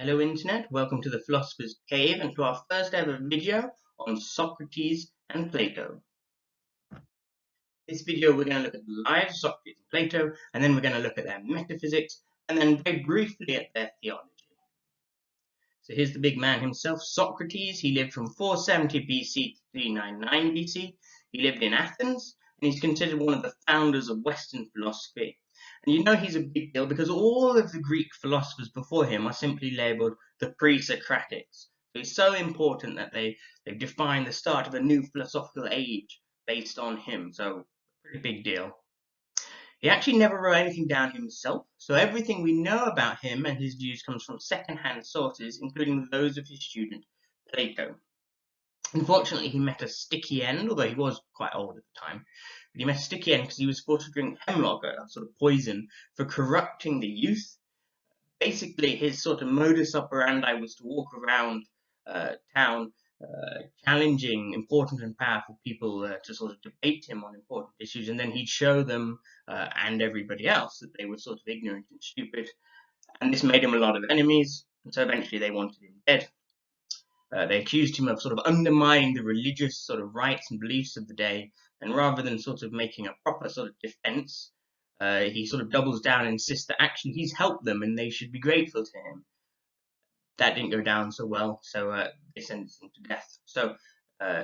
Hello Internet, welcome to the Philosopher's Cave and to our first ever video on Socrates and Plato. This video we're going to look at the lives of Socrates and Plato, and then we're going to look at their metaphysics, and then very briefly at their theology. So here's the big man himself, Socrates. He lived from 470 BC to 399 BC. He lived in Athens, and he's considered one of the founders of Western philosophy. And you know he's a big deal because all of the Greek philosophers before him are simply labelled the pre-Socratics. So he's so important that they've defined the start of a new philosophical age based on him. So, pretty big deal. He actually never wrote anything down himself, so everything we know about him and his views comes from second-hand sources, including those of his student Plato. Unfortunately, he met a sticky end, although he was quite old at the time. But he met a sticky end because he was forced to drink hemlock, a sort of poison, for corrupting the youth. Basically, his sort of modus operandi was to walk around town challenging important and powerful people to sort of debate him on important issues, and then he'd show them and everybody else that they were sort of ignorant and stupid. And this made him a lot of enemies, and so eventually they wanted him dead. They accused him of sort of undermining the religious sort of rights and beliefs of the day, and rather than sort of making a proper sort of defense, he sort of doubles down and insists that actually he's helped them and they should be grateful to him. That didn't go down so well, so they sentenced him to death. So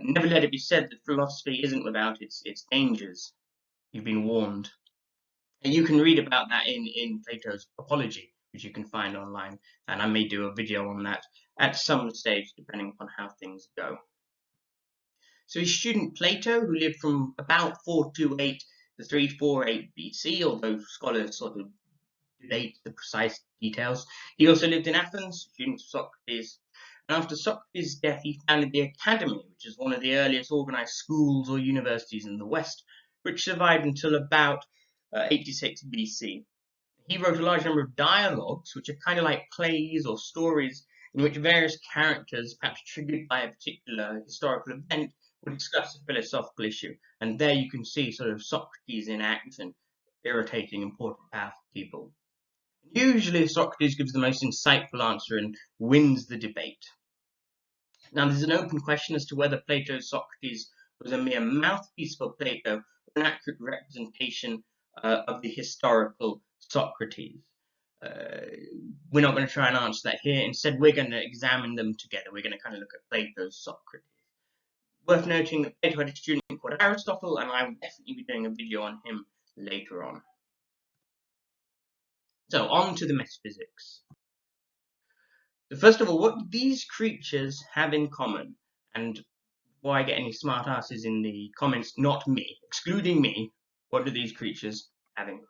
never let it be said that philosophy isn't without its dangers. You've been warned. And you can read about that in Plato's Apology, which you can find online, and I may do a video on that at some stage, depending upon how things go. So his student Plato, who lived from about 428 to 348 BC, although scholars sort of debate the precise details, he also lived in Athens, student of Socrates. And after Socrates' death, he founded the Academy, which is one of the earliest organized schools or universities in the West, which survived until about 86 BC. He wrote a large number of dialogues, which are kind of like plays or stories in which various characters, perhaps triggered by a particular historical event, would discuss a philosophical issue. And there you can see sort of Socrates in action, irritating important, powerful people. Usually Socrates gives the most insightful answer and wins the debate. Now there's an open question as to whether Plato's Socrates was a mere mouthpiece for Plato or an accurate representation of the historical Socrates. We're not going to try and answer that here. Instead, we're going to examine them together. We're going to kind of look at Plato's Socrates. Worth noting that Plato had a student called Aristotle, and I will definitely be doing a video on him later on. So, on to the metaphysics. So first of all, what do these creatures have in common? And before I get any smart asses in the comments, not me, excluding me, what do these creatures have in common?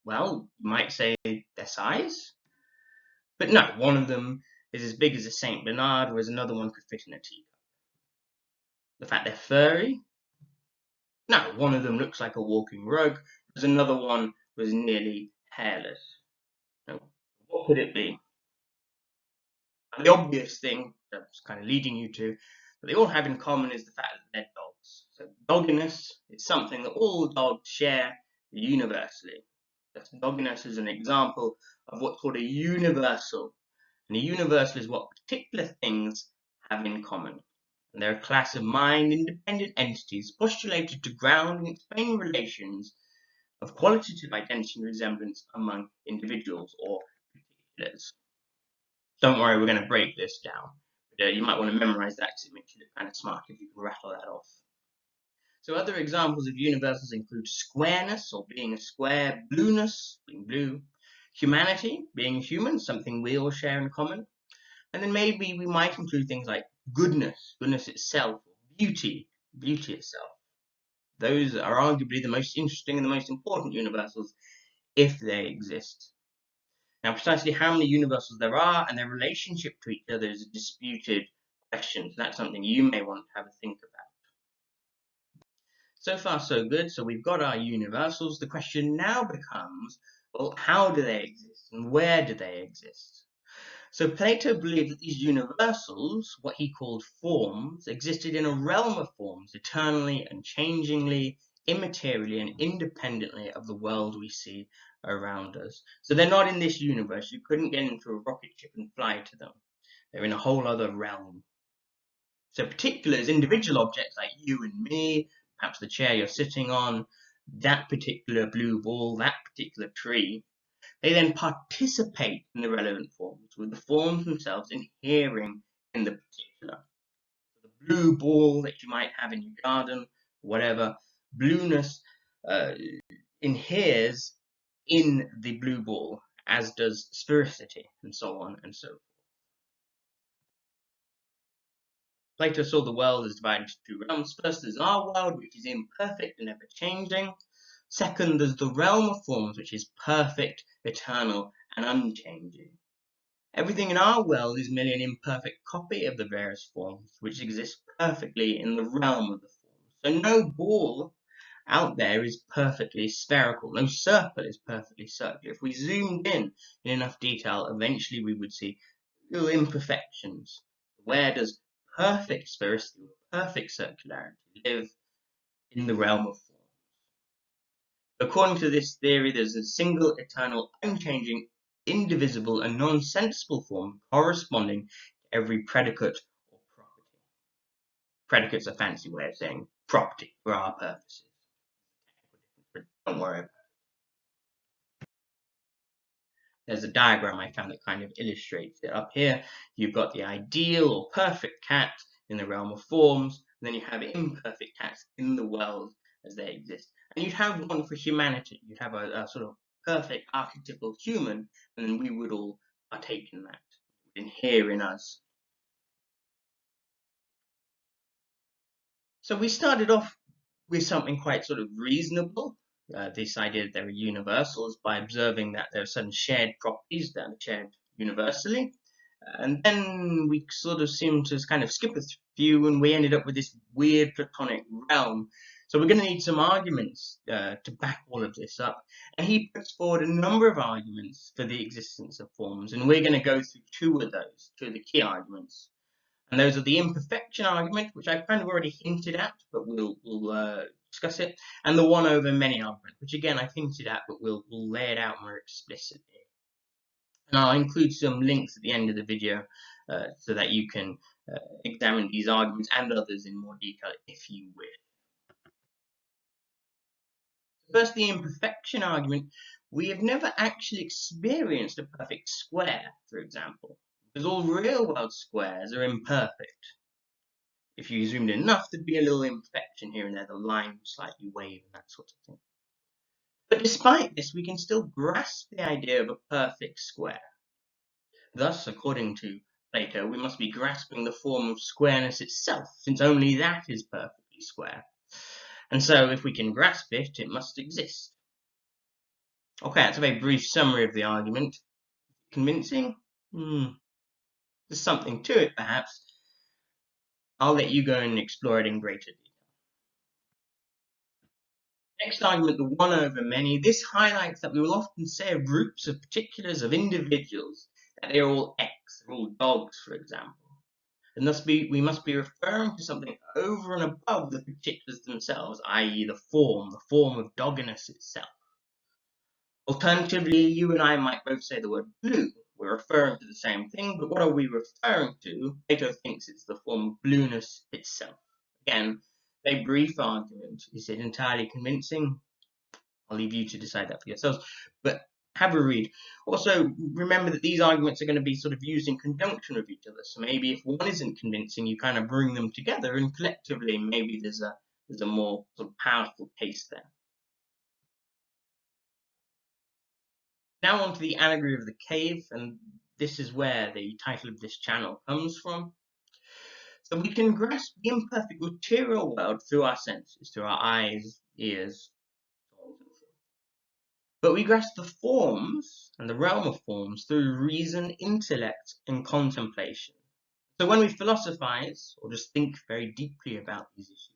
Well, you might say their size, but no, one of them is as big as a Saint Bernard, whereas another one could fit in a teacup. The fact they're furry? No, one of them looks like a walking rug, whereas another one was nearly hairless. Now, what could it be? And the obvious thing that's kind of leading you to that they all have in common is the fact that they're dogs. So dogginess is something that all dogs share universally. Dogginess is an example of what's called a universal. And a universal is what particular things have in common. And they're a class of mind-independent entities postulated to ground and explain relations of qualitative identity and resemblance among individuals or particulars. Don't worry, we're going to break this down. But, you might want to memorize that because it makes you look kind of smart if you can rattle that off. So other examples of universals include squareness, or being a square, blueness, being blue, humanity, being human, something we all share in common, and then maybe we might include things like goodness, goodness itself, beauty, beauty itself. Those are arguably the most interesting and the most important universals, if they exist. Now, precisely how many universals there are and their relationship to each other is a disputed question. So that's something you may want to have a think about. So far, so good. So we've got our universals. The question now becomes, well, how do they exist and where do they exist? So Plato believed that these universals, what he called forms, existed in a realm of forms, eternally, unchangingly, immaterially, and independently of the world we see around us. So they're not in this universe. You couldn't get into a rocket ship and fly to them. They're in a whole other realm. So particulars, individual objects like you and me, perhaps the chair you're sitting on, that particular blue ball, that particular tree, they then participate in the relevant forms, with the forms themselves inhering in the particular. The blue ball that you might have in your garden, whatever, blueness inheres in the blue ball, as does sphericity, and so on and so forth. Plato saw the world as divided into two realms. First, there's our world, which is imperfect and ever-changing. Second, there's the realm of forms, which is perfect, eternal, and unchanging. Everything in our world is merely an imperfect copy of the various forms, which exist perfectly in the realm of the forms. So no ball out there is perfectly spherical. No circle is perfectly circular. If we zoomed in enough detail, eventually we would see little imperfections. Where does perfect sphericity, perfect circularity live? In the realm of form. According to this theory, there's a single, eternal, unchanging, indivisible, and non-sensible form corresponding to every predicate or property. Predicate's a fancy way of saying property for our purposes. But don't worry about it. There's a diagram I found that kind of illustrates it. Up here, you've got the ideal or perfect cat in the realm of forms, and then you have imperfect cats in the world as they exist. And you'd have one for humanity. You'd have a sort of perfect archetypal human, and then we would all partake in that, inhere in us. So we started off with something quite sort of reasonable, this idea that there are universals, by observing that there are certain shared properties that are shared universally. And then we sort of seemed to kind of skip a few, and we ended up with this weird Platonic realm. So we're going to need some arguments to back all of this up. And he puts forward a number of arguments for the existence of forms, and we're going to go through two of those, two of the key arguments. And those are the imperfection argument, which I've kind of already hinted at, but we'll discuss it, and the one over many argument, which again I've hinted at, but we'll lay it out more explicitly. And I'll include some links at the end of the video so that you can examine these arguments and others in more detail if you wish. First, the imperfection argument. We have never actually experienced a perfect square, for example, because all real-world squares are imperfect. If you zoomed in enough, there'd be a little imperfection here and there, the line would slightly wave and that sort of thing. But despite this, we can still grasp the idea of a perfect square. Thus, according to Plato, we must be grasping the form of squareness itself, since only that is perfectly square. And so, if we can grasp it, it must exist. Okay, that's a very brief summary of the argument. Convincing? There's something to it, perhaps. I'll let you go and explore it in greater detail. Next argument, the one over many. This highlights that we will often say of groups of particulars, of individuals, that they are all X, they're all dogs, for example. And thus we must be referring to something over and above the particulars themselves, i.e. the form of dogginess itself. Alternatively, you and I might both say the word blue. We're referring to the same thing, but what are we referring to? Plato thinks it's the form of blueness itself. Again, a brief argument. Is it entirely convincing? I'll leave you to decide that for yourselves, but have a read. Also, remember that these arguments are going to be sort of used in conjunction with each other. So maybe if one isn't convincing, you kind of bring them together, and collectively, maybe there's a more sort of powerful case there. Now on to the allegory of the cave, and this is where the title of this channel comes from. So we can grasp the imperfect material world through our senses, through our eyes, ears, so on and so forth. But we grasp the forms and the realm of forms through reason, intellect, and contemplation. So when we philosophize, or just think very deeply about these issues,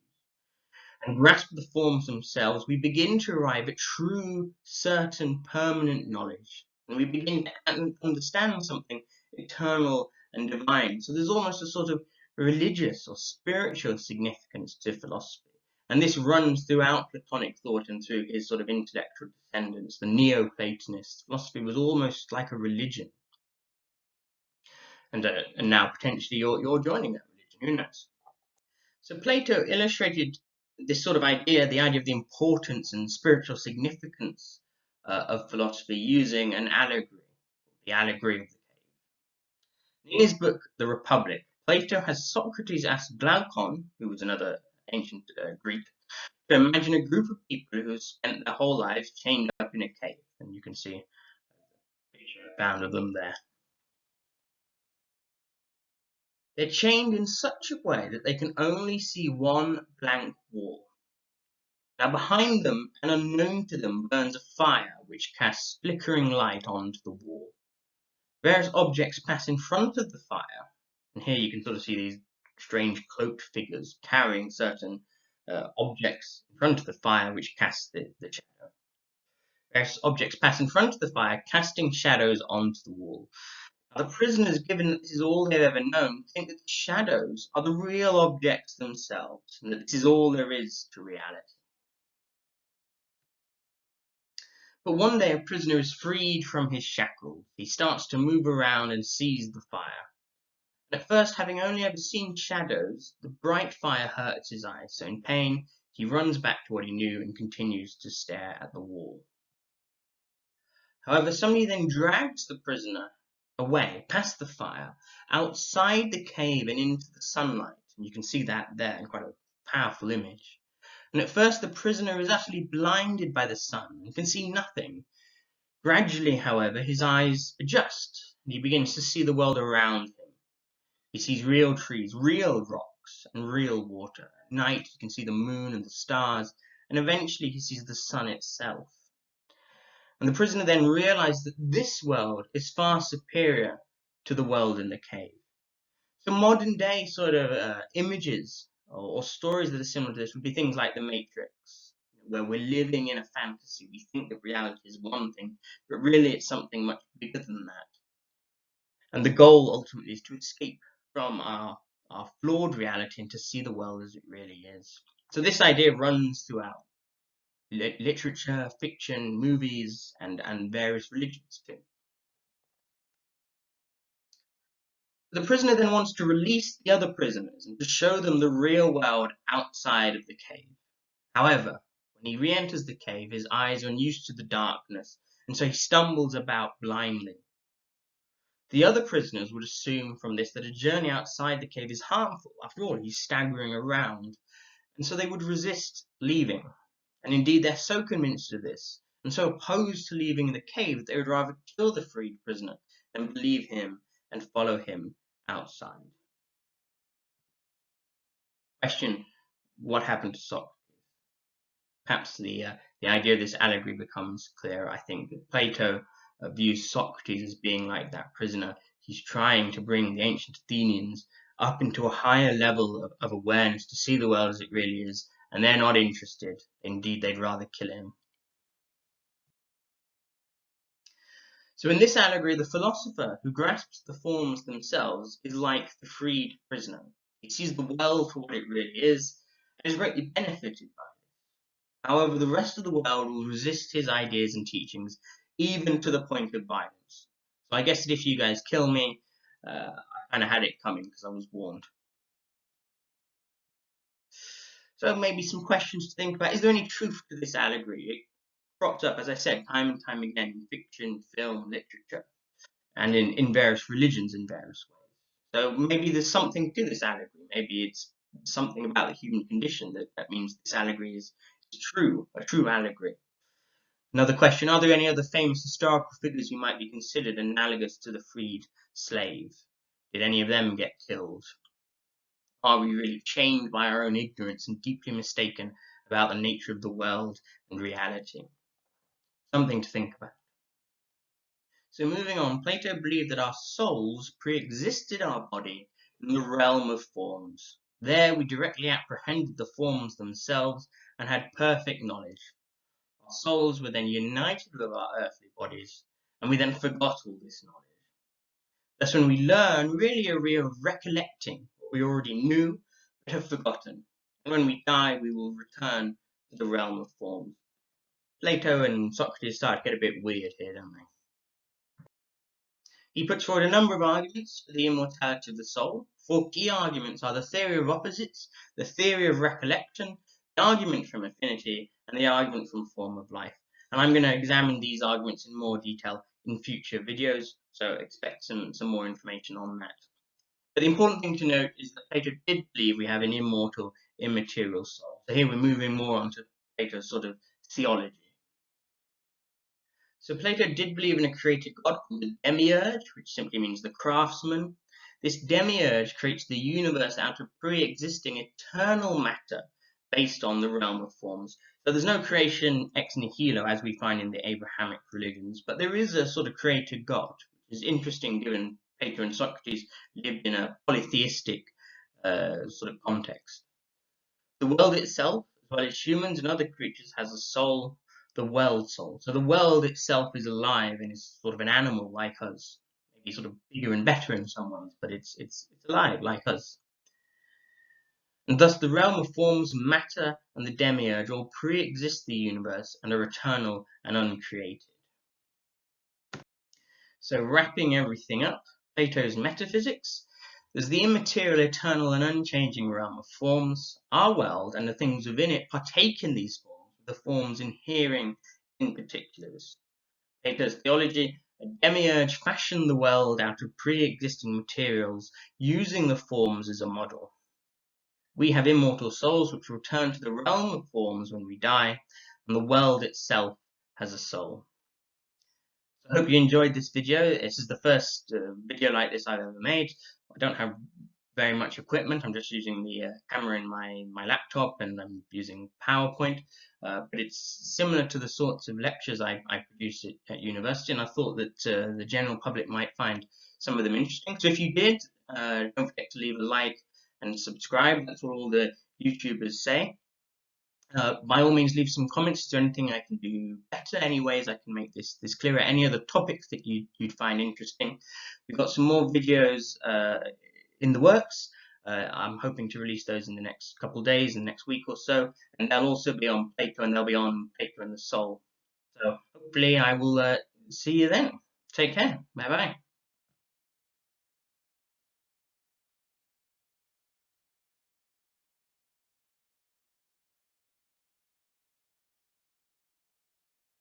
and grasp the forms themselves, we begin to arrive at true, certain, permanent knowledge. And we begin to understand something eternal and divine. So there's almost a sort of religious or spiritual significance to philosophy. And this runs throughout Platonic thought and through his sort of intellectual descendants. The Neo-Platonists, philosophy was almost like a religion. And now potentially you're joining that religion, who knows? So Plato illustrated this sort of idea, the idea of the importance and spiritual significance of philosophy using an allegory, the allegory of the cave. In his book, The Republic, Plato has Socrates ask Glaucon, who was another ancient Greek, to imagine a group of people who spent their whole lives chained up in a cave. And you can see a picture I found of them there. They're chained in such a way that they can only see one blank wall. Now behind them, and unknown to them, burns a fire which casts flickering light onto the wall. Various objects pass in front of the fire, and here you can sort of see these strange cloaked figures carrying certain objects in front of the fire which cast the shadow. Various objects pass in front of the fire, casting shadows onto the wall. Now, the prisoners, given that this is all they've ever known, think that the shadows are the real objects themselves, and that this is all there is to reality. But one day a prisoner is freed from his shackles. He starts to move around and sees the fire. And at first, having only ever seen shadows, the bright fire hurts his eyes, so in pain he runs back to what he knew and continues to stare at the wall. However, somebody then drags the prisoner away, past the fire, outside the cave and into the sunlight. And you can see that there in quite a powerful image. And at first the prisoner is utterly blinded by the sun and can see nothing. Gradually, however, his eyes adjust, and he begins to see the world around him. He sees real trees, real rocks, and real water. At night, he can see the moon and the stars, and eventually he sees the sun itself. And the prisoner then realizes that this world is far superior to the world in the cave. So modern day sort of images or stories that are similar to this would be things like The Matrix, where we're living in a fantasy. We think that reality is one thing, but really it's something much bigger than that. And the goal ultimately is to escape from our flawed reality and to see the world as it really is. So this idea runs throughout literature, fiction, movies, and various religions too. The prisoner then wants to release the other prisoners and to show them the real world outside of the cave. However, when he re-enters the cave, his eyes are unused to the darkness, and so he stumbles about blindly. The other prisoners would assume from this that a journey outside the cave is harmful. After all, he's staggering around, and so they would resist leaving. And indeed, they're so convinced of this, and so opposed to leaving the cave, that they would rather kill the freed prisoner than believe him and follow him outside. Question: what happened to Socrates? Perhaps the idea of this allegory becomes clearer. I think that Plato views Socrates as being like that prisoner. He's trying to bring the ancient Athenians up into a higher level of awareness to see the world as it really is, and they're not interested. Indeed, they'd rather kill him. So in this allegory, the philosopher who grasps the forms themselves is like the freed prisoner. He sees the world for what it really is and is greatly benefited by it. However, the rest of the world will resist his ideas and teachings, even to the point of violence. So I guess that if you guys kill me, I kind of had it coming because I was warned. So maybe some questions to think about. Is there any truth to this allegory? It crops up, as I said, time and time again in fiction, film, literature, and in various religions in various ways. So maybe there's something to this allegory. Maybe it's something about the human condition that means this allegory is true, a true allegory. Another question: are there any other famous historical figures who might be considered analogous to the freed slave? Did any of them get killed? Are we really chained by our own ignorance and deeply mistaken about the nature of the world and reality? Something to think about. So moving on, Plato believed that our souls pre-existed our body in the realm of forms. There we directly apprehended the forms themselves and had perfect knowledge. Our souls were then united with our earthly bodies, and we then forgot all this knowledge. Thus when we learn, really are we recollecting what we already knew but have forgotten. And when we die, we will return to the realm of forms. Plato and Socrates start to get a bit weird here, don't they? He puts forward a number of arguments for the immortality of the soul. 4 key arguments are the theory of opposites, the theory of recollection, the argument from affinity, and the argument from form of life. And I'm going to examine these arguments in more detail in future videos, so expect some more information on that. But the important thing to note is that Plato did believe we have an immortal, immaterial soul. So here we're moving more onto Plato's sort of theology. So Plato did believe in a creator god called the demiurge, which simply means the craftsman. This demiurge creates the universe out of pre-existing eternal matter based on the realm of forms. So there's no creation ex nihilo as we find in the Abrahamic religions, but there is a sort of creator god, which is interesting given Plato and Socrates lived in a polytheistic sort of context. The world itself, as well as humans and other creatures, has a soul, the world soul. So the world itself is alive and is sort of an animal like us, maybe sort of bigger and better in some ways, but it's alive like us. And thus the realm of forms, matter, and the demiurge all pre-exist the universe and are eternal and uncreated. So wrapping everything up, Plato's Metaphysics. There's the immaterial, eternal, and unchanging realm of forms. Our world and the things within it partake in these forms, the forms inhering in particulars. Plato's theology, a demiurge fashioned the world out of pre-existing materials, using the forms as a model. We have immortal souls which return to the realm of forms when we die, and the world itself has a soul. I hope you enjoyed this video. This is the first video like this I've ever made. I don't have very much equipment. I'm just using the camera in my laptop, and I'm using PowerPoint. But it's similar to the sorts of lectures I produce at university, and I thought that the general public might find some of them interesting. So if you did, don't forget to leave a like and subscribe. That's what all the YouTubers say. By all means, leave some comments. Is there anything I can do better? Any ways I can make this clearer? Any other topics that you'd find interesting? We've got some more videos in the works. I'm hoping to release those in the next couple of days, in the next week or so, and they'll also be on Plato, and they'll be on Plato and the Soul. So hopefully I will see you then. Take care. Bye bye.